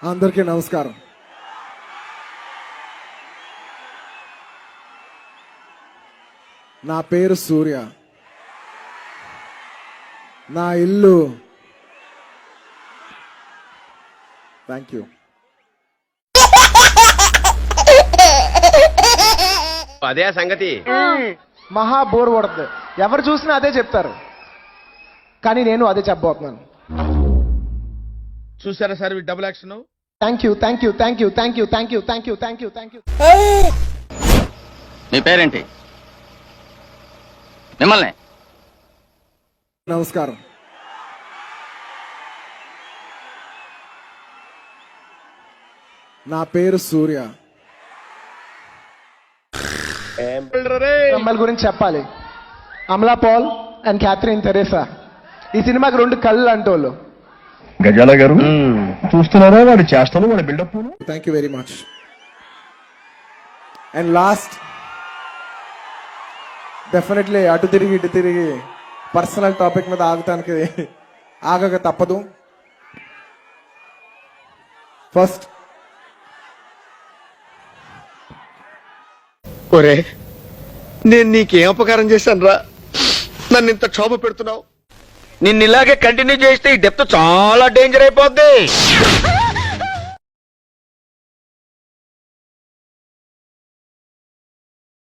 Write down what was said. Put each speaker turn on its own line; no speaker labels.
అందరికీ నమస్కారం. నా పేరు సూర్య. నా ఇల్లు. Thank you.
అదే సంగతి.
మహా బోర్ కొడుతుంది. ఎవరు చూసినా అదే చెప్తారు, కానీ నేను అదే చెప్పబోతున్నాను.
చూసారా sir double action.
Thank you, thank you, thank you, thank you, thank you, thank you, thank you, thank you.
మీ పేరేంటి? మిమ్మల్ని.
నమస్కారం. నా పేరు సూర్య.
అమ్మాయిల గురించి చెప్పాలి. అమలా పాల్ అండ్ క్యాథరిన్ థెరెసా ఈ సినిమాకి 2 కళ్ళు అంటోళ్ళు.
గజాల గారు చూస్తున్నారా వాడు చేస్తాను వాడు buildup.
Thank you very much. And last, definitely అటు తిరిగి ఇటు తిరిగి పర్సనల్ టాపిక్ మీద ఆగటానికి ఆగక తప్పదు. ఫస్ట్,
ఒరే, నేను నీకేం అపకారం చేశాను రా? నన్ను ఇంత క్షోభ పెడుతున్నావు. నిన్ను ఇలాగే కంటిన్యూ చేస్తే ఈ డెప్త్ చాలా డేంజర్ అయిపోద్ది.